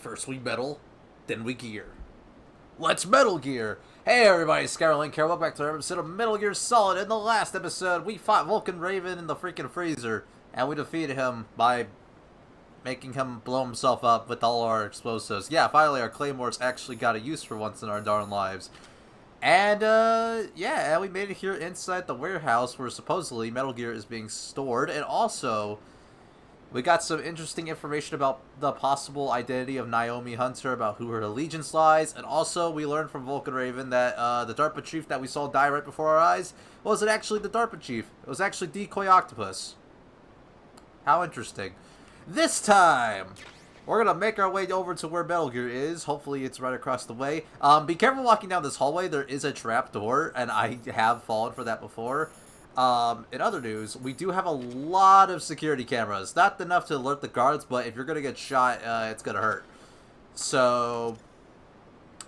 First we metal, then we gear. Let's Metal Gear! Hey everybody, Skyrlink here. Welcome back to our episode of Metal Gear Solid. In the last episode, we fought Vulcan Raven in the freaking freezer, and we defeated him by making him blow himself up with all our explosives. Yeah, finally our claymores actually got a use for once in our darn lives. And, yeah, we made it here inside the warehouse where supposedly Metal Gear is being stored, and also we got some interesting information about the possible identity of Naomi Hunter, about who her allegiance lies, and also we learned from Vulcan Raven that the DARPA chief that we saw die right before our eyes wasn't actually the DARPA chief. It was actually Decoy Octopus. How interesting. This time, we're going to make our way over to where Metal Gear is. Hopefully it's right across the way. Be careful walking down this hallway. There is a trap door, and I have fallen for that before. In other news, we do have a lot of security cameras. Not enough to alert the guards, but if you're going to get shot, it's going to hurt. So,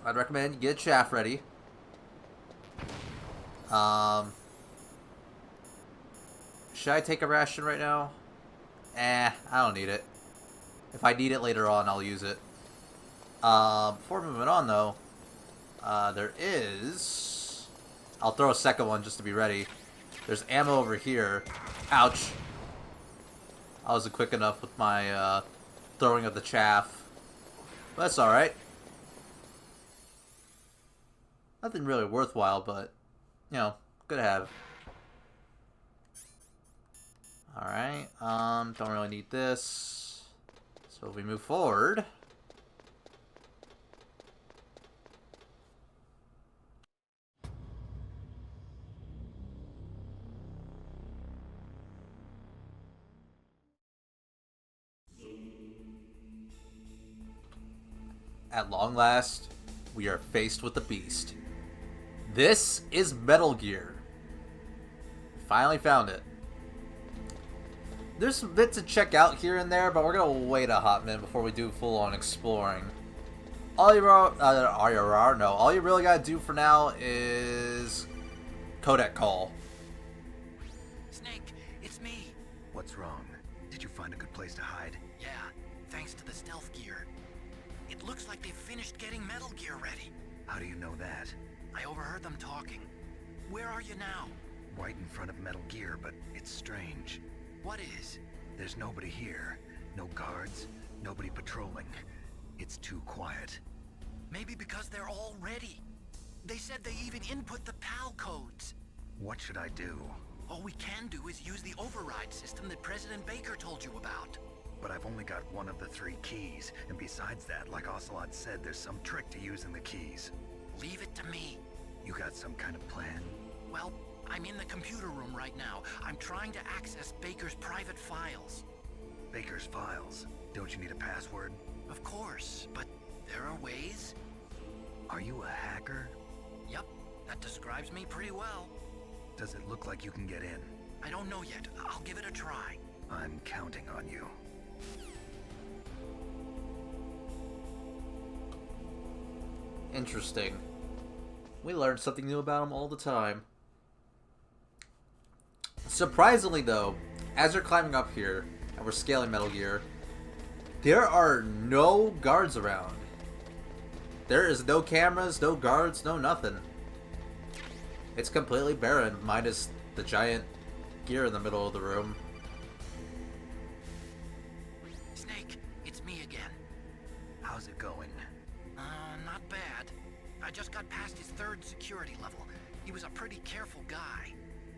I'd recommend you get chaff ready. Should I take a ration right now? I don't need it. If I need it later on, I'll use it. Before moving on, though, there is... I'll throw a second one just to be ready. There's ammo over here. Ouch. I wasn't quick enough with my throwing of the chaff. But that's alright. Nothing really worthwhile, but, you know, good to have. Alright, don't really need this. So if we move forward... At long last, we are faced with the beast. This is Metal Gear. Finally found it. There's some bits to check out here and there, but we're gonna wait a hot minute before we do full-on exploring. All you really gotta do for now is codec call. Snake, it's me. What's wrong? Did you find a good place to hide? Yeah, thanks to the stealth gear. It looks like they've finished getting Metal Gear ready. How do you know that? I overheard them talking. Where are you now? Right in front of Metal Gear, but it's strange. What is? There's nobody here. No guards, nobody patrolling. It's too quiet. Maybe because they're all ready. They said they even input the PAL codes. What should I do? All we can do is use the override system that President Baker told you about. But I've only got one of the 3 keys, and besides that, like Ocelot said, there's some trick to using the keys. Leave it to me. You got some kind of plan? Well, I'm in the computer room right now. I'm trying to access Baker's private files. Baker's files? Don't you need a password? Of course, but there are ways. Are you a hacker? Yep, that describes me pretty well. Does it look like you can get in? I don't know yet. I'll give it a try. I'm counting on you. Interesting. We learn something new about him all the time. Surprisingly, though, as we're climbing up here, and we're scaling Metal Gear, there are no guards around. There is no cameras, no guards, no nothing. It's completely barren, minus the giant gear in the middle of the room. Snake, it's me again. How's it going? Not bad. I just got past his 3rd security level. He was a pretty careful guy.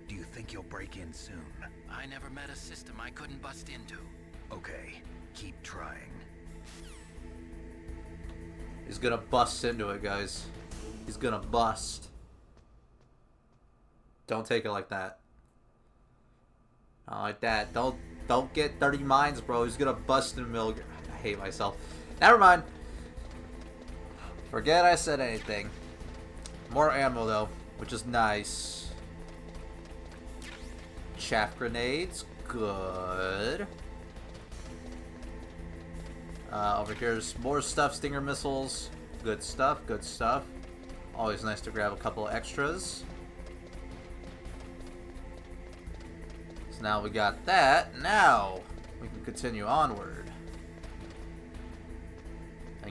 Do you think you'll break in soon? I never met a system I couldn't bust into. Okay, keep trying. He's gonna bust into it, guys. He's gonna bust. Don't take it like that. Not like that. Don't get 30 minds, bro. He's gonna bust in the middle. I hate myself. Never mind. Forget I said anything. More ammo, though, which is nice. Chaff grenades. Good. Over here's more stuff. Stinger missiles. Good stuff, good stuff. Always nice to grab a couple extras. So now we got that. Now we can continue onward.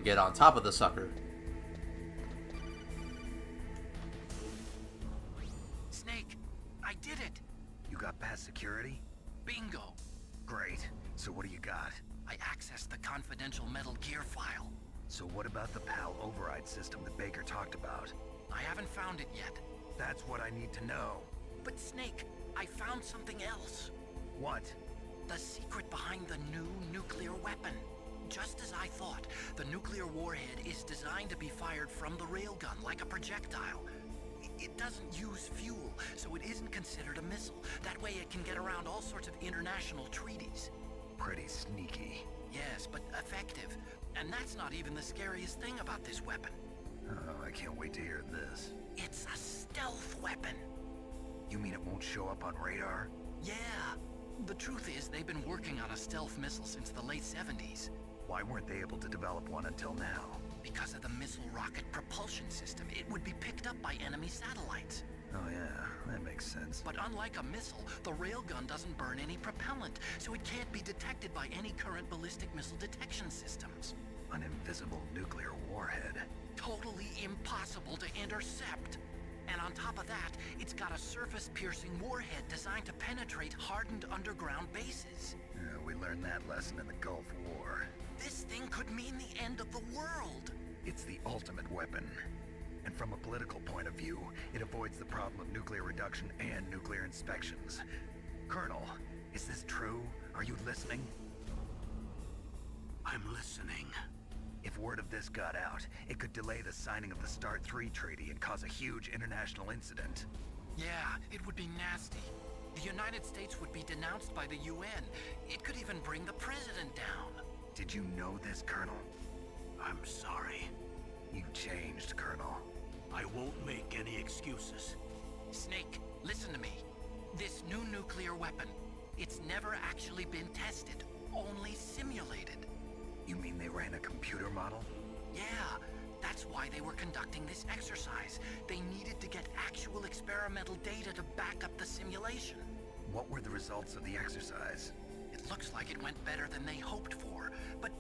get on top of the sucker. Snake, I did it! You got past security? Bingo! Great. So what do you got? I accessed the confidential Metal Gear file. So what about the PAL override system that Baker talked about? I haven't found it yet. That's what I need to know. But Snake, I found something else. What? The secret behind the new nuclear weapon. Just as I thought, the nuclear warhead is designed to be fired from the railgun like a projectile. It doesn't use fuel, so it isn't considered a missile. That way it can get around all sorts of international treaties. Pretty sneaky. Yes, but effective. And that's not even the scariest thing about this weapon. Oh, I can't wait to hear this. It's a stealth weapon. You mean it won't show up on radar? Yeah. The truth is, they've been working on a stealth missile since the late 70s. Why weren't they able to develop one until now? Because of the missile rocket propulsion system, it would be picked up by enemy satellites. Oh yeah, that makes sense. But unlike a missile, the railgun doesn't burn any propellant, so it can't be detected by any current ballistic missile detection systems. An invisible nuclear warhead. Totally impossible to intercept. And on top of that, it's got a surface-piercing warhead designed to penetrate hardened underground bases. Yeah, we learned that lesson in the Gulf War. This thing could mean the end of the world. It's the ultimate weapon. And from a political point of view, it avoids the problem of nuclear reduction and nuclear inspections. Colonel, is this true? Are you listening? I'm listening. If word of this got out, it could delay the signing of the START 3 treaty and cause a huge international incident. Yeah, it would be nasty. The United States would be denounced by the UN. It could even bring the president down. Did you know this, Colonel? I'm sorry. You changed, Colonel. I won't make any excuses. Snake, listen to me. This new nuclear weapon, it's never actually been tested, only simulated. You mean they ran a computer model? Yeah, that's why they were conducting this exercise. They needed to get actual experimental data to back up the simulation. What were the results of the exercise? It looks like it went better than they hoped for, but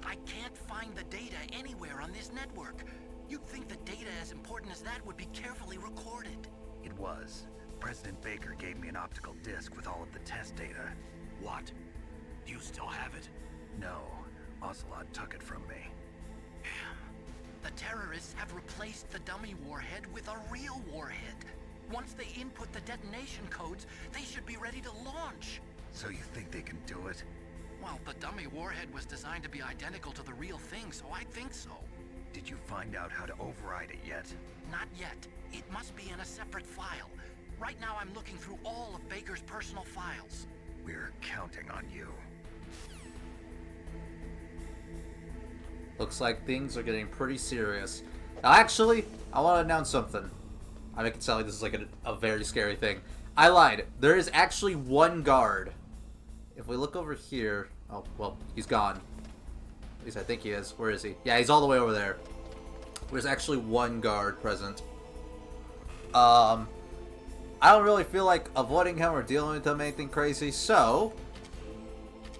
I can't find the data anywhere on this network. You'd think the data as important as that would be carefully recorded. It was. President Baker gave me an optical disc with all of the test data. What? Do you still have it? No, Ocelot took it from me. Damn. The terrorists have replaced the dummy warhead with a real warhead. Once they input the detonation codes, they should be ready to launch. So you think they can do it? Well, the dummy warhead was designed to be identical to the real thing, so I think so. Did you find out how to override it yet? Not yet. It must be in a separate file. Right now I'm looking through all of Baker's personal files. We're counting on you. Looks like things are getting pretty serious. Now, actually, I want to announce something. I make it sound like this is like a very scary thing. I lied. There is actually one guard. If we look over here... Oh, well, he's gone. At least I think he is. Where is he? Yeah, he's all the way over there. There's actually one guard present. I don't really feel like avoiding him or dealing with him anything crazy, so...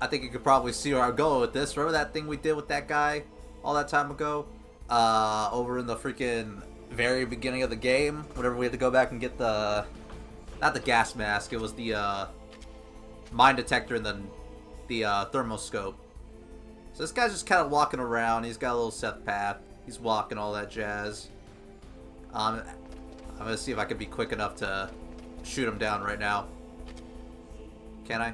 I think you could probably see where I'm going with this. Remember that thing we did with that guy all that time ago? Over in the freaking very beginning of the game. Whenever we had to go back and get the... Not the gas mask, it was the mine detector and the thermoscope. So this guy's just kind of walking around. He's got a little set path. He's walking, all that jazz. I'm going to see if I can be quick enough to shoot him down right now. Can I?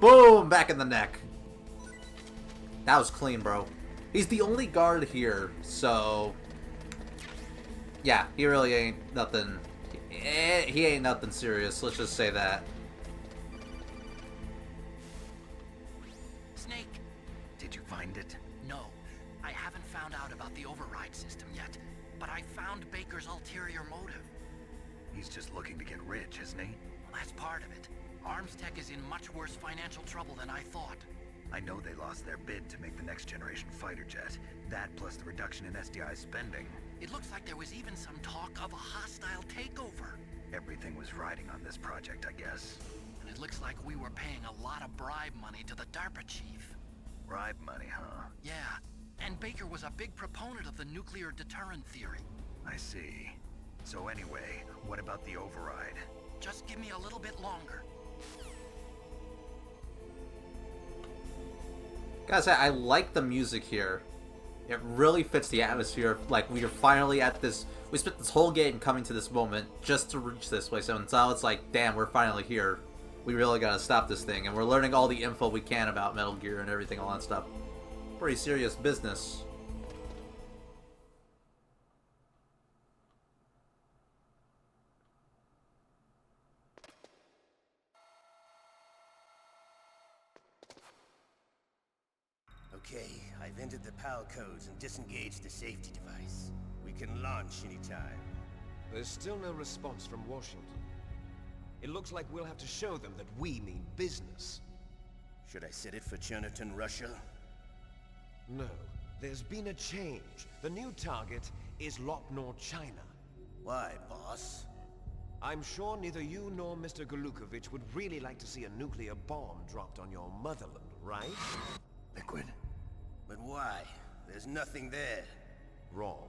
Boom! Back in the neck. That was clean, bro. He's the only guard here, so... Yeah, he really ain't nothing... He ain't nothing serious, let's just say that. Snake! Did you find it? No. I haven't found out about the override system yet, but I found Baker's ulterior motive. He's just looking to get rich, isn't he? Well, that's part of it. Armstech is in much worse financial trouble than I thought. I know they lost their bid to make the next generation fighter jet. That plus the reduction in SDI spending. It looks like there was even some talk of a hostile takeover. Everything was riding on this project, I guess. And it looks like we were paying a lot of bribe money to the DARPA chief. Bribe money, huh? Yeah, Baker was a big proponent of the nuclear deterrent theory. I see. So anyway, what about the override? Just give me a little bit longer. Gotta say, I like the music here. It really fits the atmosphere. Like, we are finally at this... We spent this whole game coming to this moment just to reach this place. And now it's like, damn, we're finally here. We really gotta stop this thing. And we're learning all the info we can about Metal Gear and everything, all that stuff. Pretty serious business. Okay, I've entered the PAL codes and disengaged the safety device. We can launch anytime. There's still no response from Washington. It looks like we'll have to show them that we mean business. Should I set it for Chernobyl, Russia? No, there's been a change. The new target is Lopnor, China. Why, boss? I'm sure neither you nor Mr. Golukovich would really like to see a nuclear bomb dropped on your motherland, right? Liquid. But why? There's nothing there. Wrong.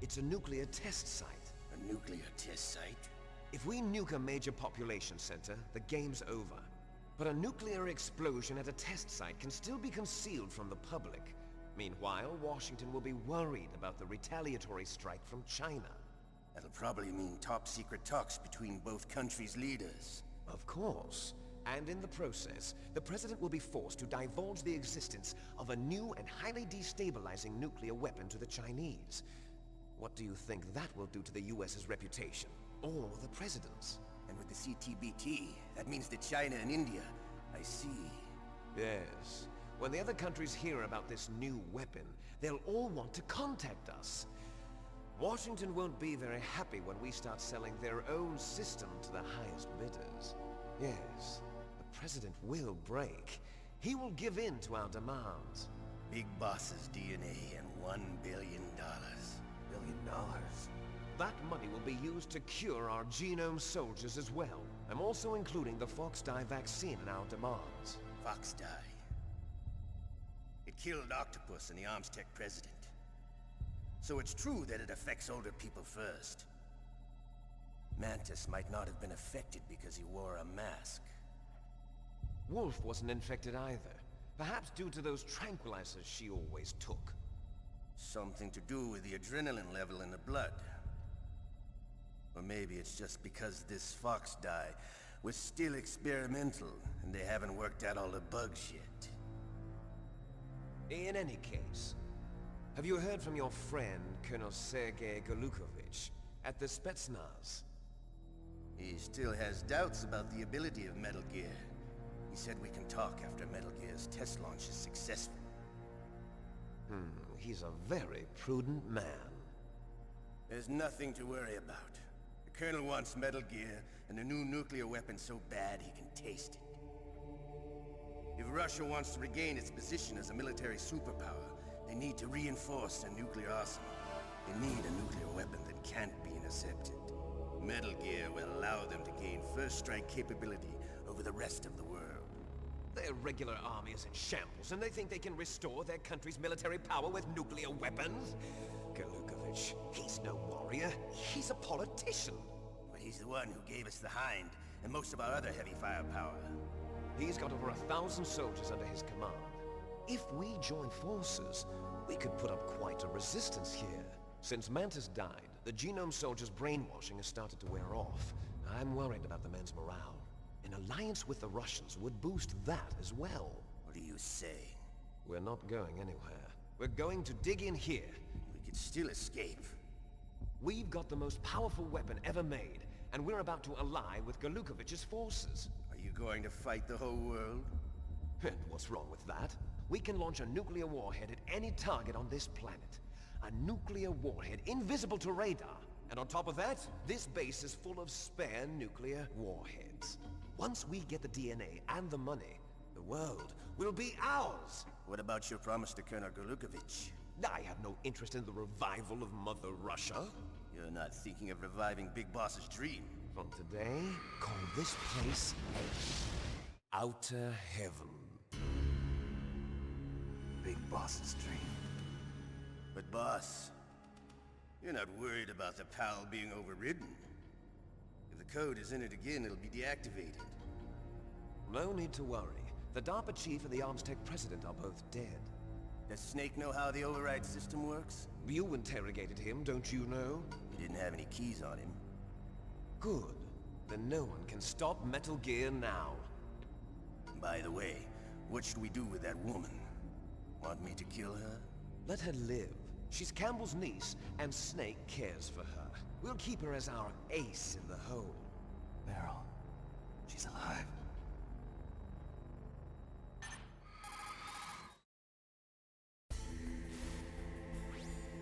It's a nuclear test site. A nuclear test site? If we nuke a major population center, the game's over. But a nuclear explosion at a test site can still be concealed from the public. Meanwhile, Washington will be worried about the retaliatory strike from China. That'll probably mean top-secret talks between both countries' leaders. Of course. And in the process, the President will be forced to divulge the existence of a new and highly destabilizing nuclear weapon to the Chinese. What do you think that will do to the US's reputation? Or the President's? And with the CTBT, that means that China and India... I see. Yes. When the other countries hear about this new weapon, they'll all want to contact us. Washington won't be very happy when we start selling their own system to the highest bidders. Yes, the President will break. He will give in to our demands. Big Boss's DNA and $1 billion. $1 billion? That money will be used to cure our genome soldiers as well. I'm also including the Foxdie vaccine in our demands. Foxdie. It killed Octopus and the Armstech president. So it's true that it affects older people first. Mantis might not have been affected because he wore a mask. Wolf wasn't infected either. Perhaps due to those tranquilizers she always took. Something to do with the adrenaline level in the blood. Or maybe it's just because this Foxdie was still experimental and they haven't worked out all the bugs yet. In any case, have you heard from your friend, Colonel Sergei Golukovich, at the Spetsnaz? He still has doubts about the ability of Metal Gear. He said we can talk after Metal Gear's test launch is successful. He's a very prudent man. There's nothing to worry about. The Colonel wants Metal Gear and a new nuclear weapon so bad he can taste it. If Russia wants to regain its position as a military superpower, they need to reinforce their nuclear arsenal. They need a nuclear weapon that can't be intercepted. Metal Gear will allow them to gain first strike capability over the rest of the world. Their regular army is in shambles, and they think they can restore their country's military power with nuclear weapons? Golukovich, he's no warrior. He's a politician. But he's the one who gave us the Hind and most of our other heavy firepower. He's got over 1,000 soldiers under his command. If we join forces, we could put up quite a resistance here. Since Mantis died, the genome soldiers' brainwashing has started to wear off. I'm worried about the men's morale. An alliance with the Russians would boost that as well. What do you say? We're not going anywhere. We're going to dig in here. We could still escape. We've got the most powerful weapon ever made, and we're about to ally with Golukovich's forces. Are you going to fight the whole world? And what's wrong with that? We can launch a nuclear warhead at any target on this planet. A nuclear warhead invisible to radar. And on top of that, this base is full of spare nuclear warheads. Once we get the DNA and the money, the world will be ours! What about your promise to Colonel Golukovich? I have no interest in the revival of Mother Russia. You're not thinking of reviving Big Boss's dream. From today, call this place Outer Heaven. Big Boss's dream. boss. You're not worried about the PAL being overridden. If the code is in it again, it'll be deactivated. No need to worry. The DARPA chief and the Armstech president are both dead. Does Snake know how the override system works? You interrogated him, don't you know? He didn't have any keys on him. Good. Then no one can stop Metal Gear now. By the way, what should we do with that woman? Want me to kill her? Let her live. She's Campbell's niece, and Snake cares for her. We'll keep her as our ace in the hole. Meryl, she's alive.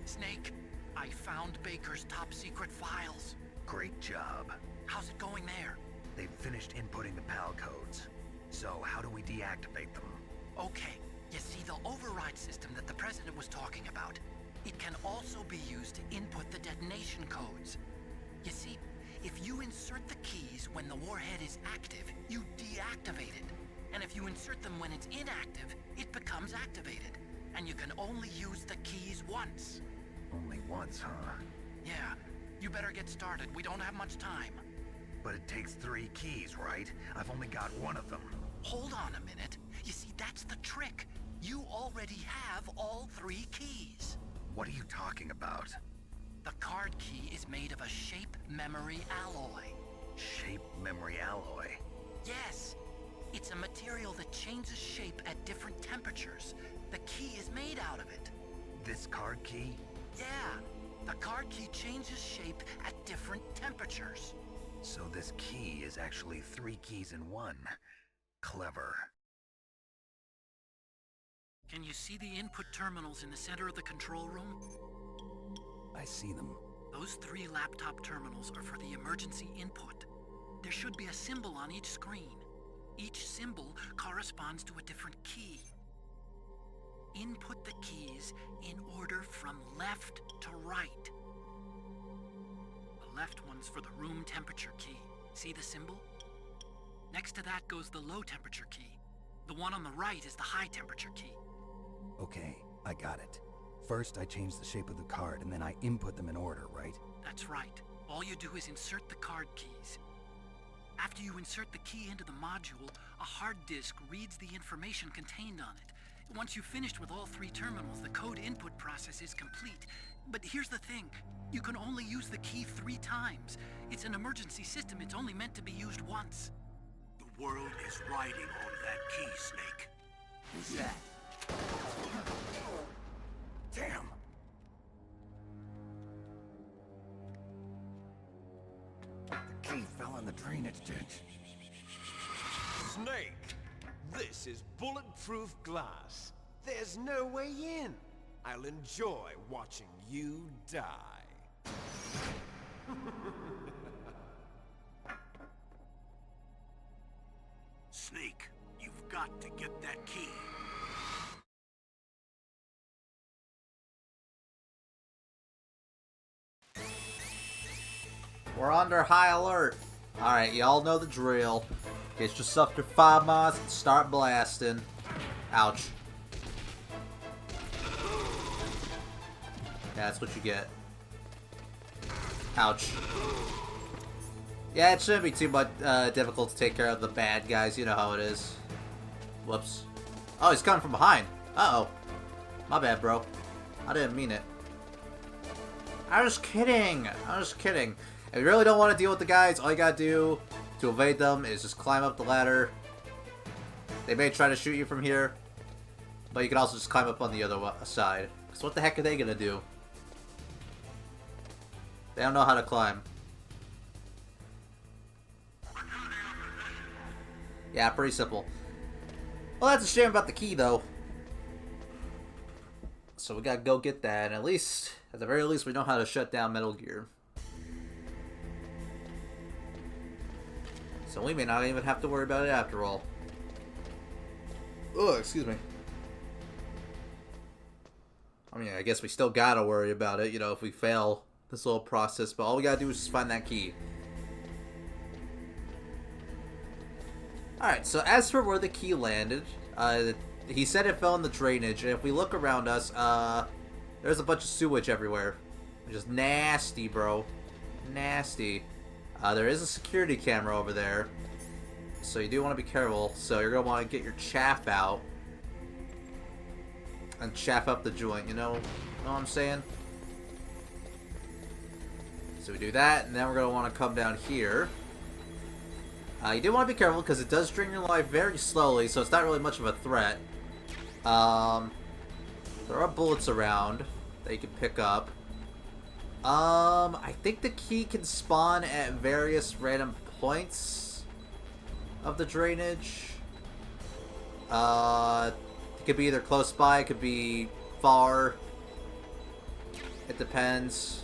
Snake, I found Baker's top-secret files. Great job. How's it going there? They've finished inputting the PAL codes. So, how do we deactivate them? Okay, you see the override system that the President was talking about? It can also be used to input the detonation codes. You see, if you insert the keys when the warhead is active, you deactivate it. And if you insert them when it's inactive, it becomes activated. And you can only use the keys once. Only once, huh? Yeah, you better get started. We don't have much time. But it takes 3 keys, right? I've only got one of them. Hold on a minute. You see, that's the trick. You already have all 3 keys. What are you talking about? The card key is made of a shape memory alloy. Shape memory alloy? Yes. It's a material that changes shape at different temperatures. The key is made out of it. This card key? Yeah. The card key changes shape at different temperatures. So this key is actually 3 keys in one. Clever. Can you see the input terminals in the center of the control room? I see them. Those 3 laptop terminals are for the emergency input. There should be a symbol on each screen. Each symbol corresponds to a different key. Input the keys in order from left to right. The left one's for the room temperature key. See the symbol? Next to that goes the low temperature key. The one on the right is the high temperature key. Okay, I got it. First, I change the shape of the card, and then I input them in order, right? That's right. All you do is insert the card keys. After you insert the key into the module, a hard disk reads the information contained on it. Once you've finished with all 3 terminals, the code input process is complete. But here's the thing. You can only use the key 3 times. It's an emergency system. It's only meant to be used once. The world is riding on that key, Snake. Who's that? Damn! The key fell in the drainage ditch. Snake! This is bulletproof glass. There's no way in. I'll enjoy watching you die. Snake, you've got to get that key. We're under high alert. Alright, y'all know the drill. Get yourself your 5 mods and start blasting. Ouch. Yeah, that's what you get. Ouch. Yeah, it shouldn't be too much difficult to take care of the bad guys. You know how it is. Whoops. Oh, he's coming from behind. Uh-oh. My bad, bro. I didn't mean it. I was kidding. I was kidding. If you really don't want to deal with the guys, all you gotta do to evade them is just climb up the ladder. They may try to shoot you from here, but you can also just climb up on the other side. Because what the heck are they gonna do? They don't know how to climb. Yeah, pretty simple. Well, that's a shame about the key, though. So we gotta go get that, and at the very least, we know how to shut down Metal Gear. So we may not even have to worry about it after all. Oh, excuse me. I mean, I guess we still gotta worry about it, you know, if we fail this little process, but all we gotta do is just find that key. Alright, so as for where the key landed, he said it fell in the drainage, and if we look around us, There's a bunch of sewage everywhere. Just nasty, bro. Nasty. There is a security camera over there. So you do want to be careful. So you're going to want to get your chaff out. And chaff up the joint, you know what I'm saying? So we do that, and then we're going to want to come down here. You do want to be careful because it does drain your life very slowly, so it's not really much of a threat. There are bullets around that you can pick up. I think the key can spawn at various random points of the drainage. It could be either close by, it could be far. It depends.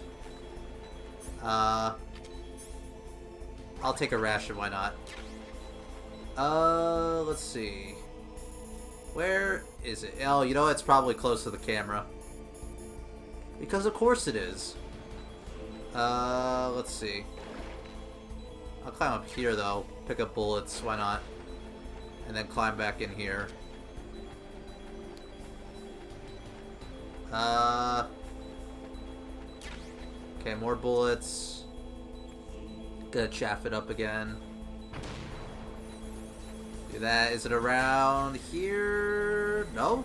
I'll take a ration, why not? Let's see. Where is it? Oh, you know, it's probably close to the camera. Because of course it is. Let's see. I'll climb up here, though. Pick up bullets, why not? And then climb back in here. Okay, more bullets. Gonna chaff it up again. Do that. Is it around here? No?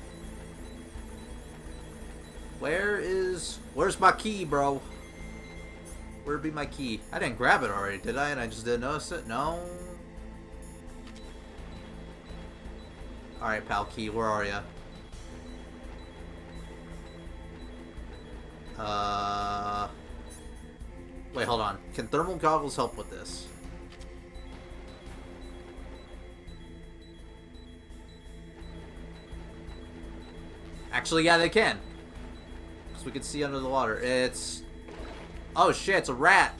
Where's my key, bro? Where'd be my key? I didn't grab it already, did I? And I just didn't notice it? No? Alright, pal key, where are ya? Wait, hold on. Can thermal goggles help with this? Actually, yeah, they can. Because we can see under the water. It's... Oh, shit, it's a rat.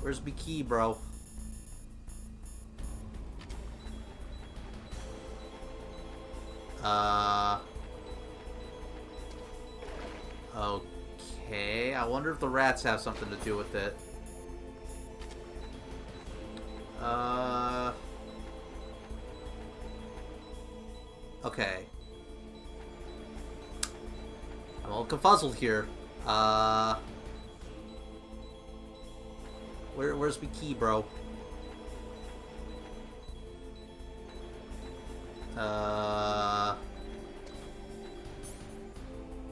Where's my key, bro? Okay, I wonder if the rats have something to do with it. Okay. I'm a little confuzzled here. Where's my key, bro?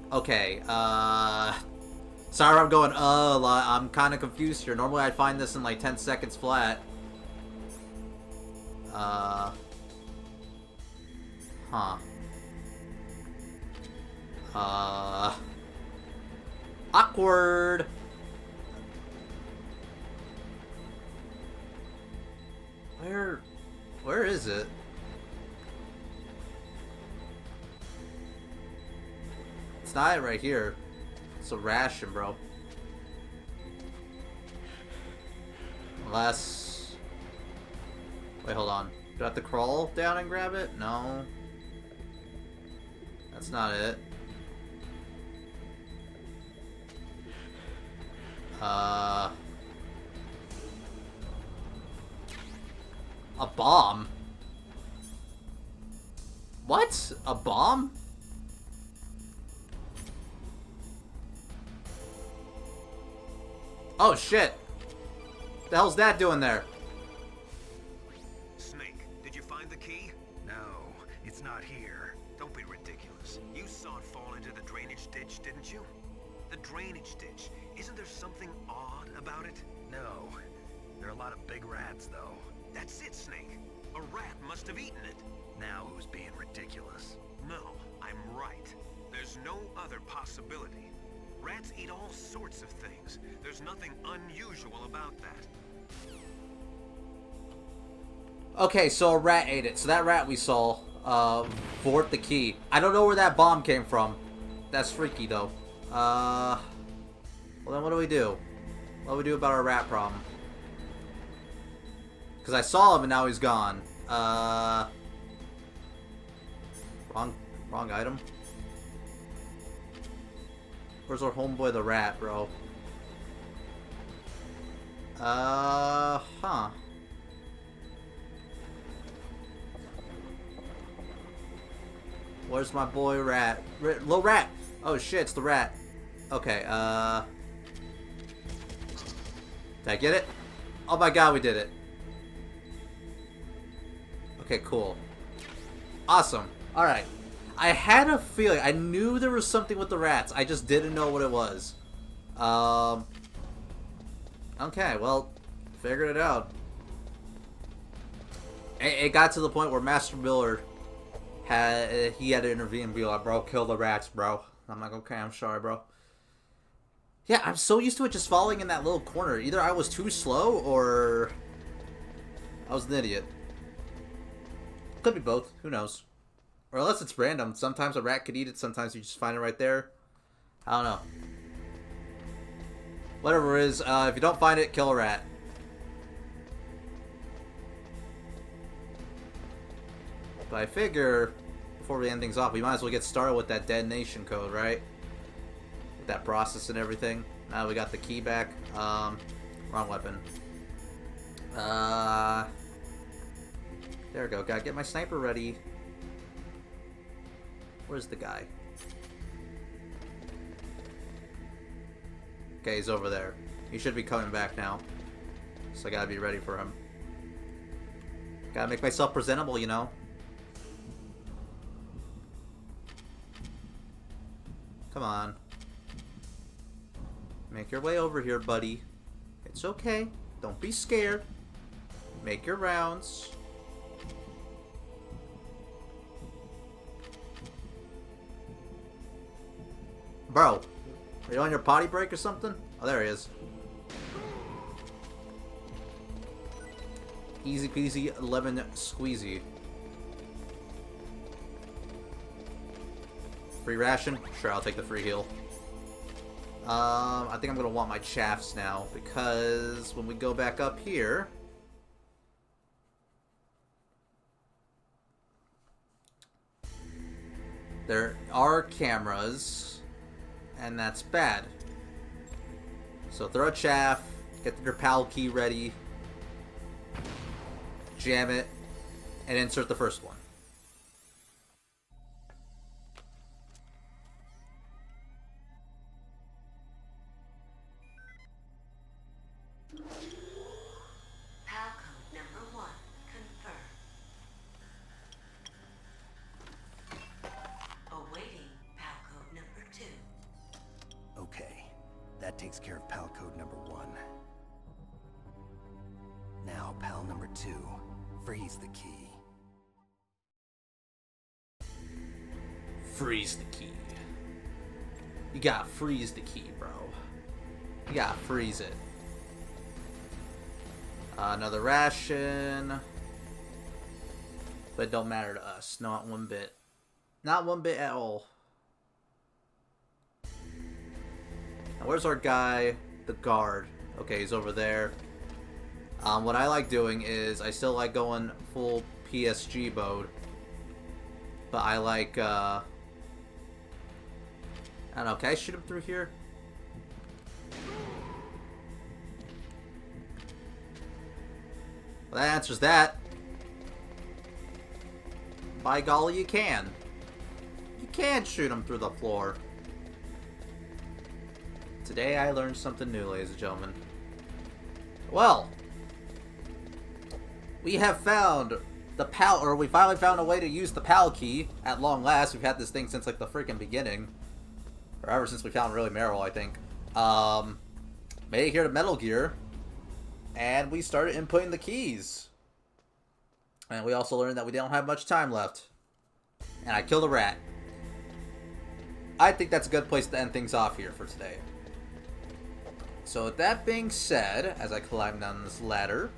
Okay, sorry I'm going, I'm kind of confused here. Normally I'd find this in like 10 seconds flat. Awkward! Where is it? It's not right here. It's a ration, bro. Unless... Wait, hold on. Do I have to crawl down and grab it? No. That's not it. A bomb? What? A bomb? Oh shit! The hell's that doing there? Snake, did you find the key? No, it's not here. Don't be ridiculous. You saw it fall into the drainage ditch, didn't you? The drainage ditch. Isn't there something odd about it? No. There are a lot of big rats, though. That's it, Snake. A rat must have eaten it. Now who's being ridiculous? No, I'm right. There's no other possibility. Rats eat all sorts of things. There's nothing unusual about that. Okay, so a rat ate it. So that rat we saw, Vort the key. I don't know where that bomb came from. That's freaky, though. Well then what do we do? What do we do about our rat problem? Because I saw him and now he's gone. Wrong item. Where's our homeboy the rat, bro? Where's my boy Rat? Little Rat! Oh shit, it's the Rat. Okay, did I get it? Oh my god, we did it. Okay, cool. Awesome. Alright. I had a feeling. I knew there was something with the rats. I just didn't know what it was. Okay, well, figured it out. It got to the point where Master Miller had to intervene and be like, bro, kill the rats, bro. I'm like, okay, I'm sorry, bro. Yeah, I'm so used to it just falling in that little corner. Either I was too slow or I was an idiot. Could be both. Who knows? Or unless it's random. Sometimes a rat could eat it. Sometimes you just find it right there. I don't know. Whatever it is, if you don't find it, kill a rat. But I figure, before we end things off, we might as well get started with that detonation code, right? With that process and everything. Now we got the key back. Wrong weapon. There we go. Gotta get my sniper ready. Where's the guy? Okay, he's over there. He should be coming back now. So I gotta be ready for him. Gotta make myself presentable, you know? Come on. Make your way over here, buddy. It's okay. Don't be scared. Make your rounds. Bro, are you on your potty break or something? Oh, there he is. Easy peasy, lemon squeezy. Free ration? Sure, I'll take the free heal. I think I'm gonna want my chaffs now, because when we go back up here... there are cameras, and that's bad. So throw a chaff, get your PAL key ready, jam it, and insert the first one. PAL code number 1 confirmed. Awaiting PAL code number 2. Okay, that takes care of PAL code number 1. Now, PAL number 2, freeze the key. Freeze the key. You gotta freeze the key, bro. You gotta freeze it. Another ration. But it don't matter to us. Not one bit. Not one bit at all. Now where's our guy? The guard. Okay, he's over there. What I like doing is, I still like going full PSG mode. But I like, I don't know, can I shoot him through here? Well, that answers that. By golly, you can. You can shoot him through the floor. Today I learned something new, ladies and gentlemen. Well, we have found the PAL, or we finally found a way to use the PAL key at long last. We've had this thing since like the freaking beginning. Or ever since we found Really Meryl, I think. Made it here to Metal Gear. And we started inputting the keys. And we also learned that we don't have much time left. And I killed a rat. I think that's a good place to end things off here for today. So with that being said, as I climb down this ladder,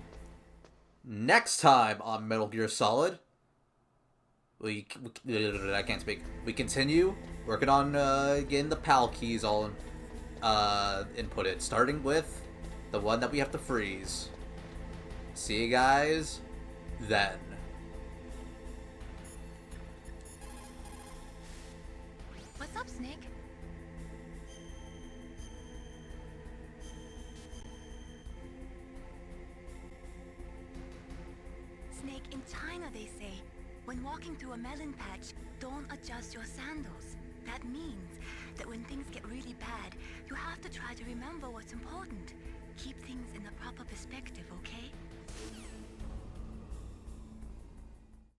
next time on Metal Gear Solid, I can't speak. We continue working on getting the PAL keys all inputted, starting with the one that we have to freeze. See you guys then. What's up, Snake? Snake, in China they say, When walking through a melon patch, don't adjust your sandals. That means that when things get really bad, you have to try to remember what's important. Keep things in the proper perspective.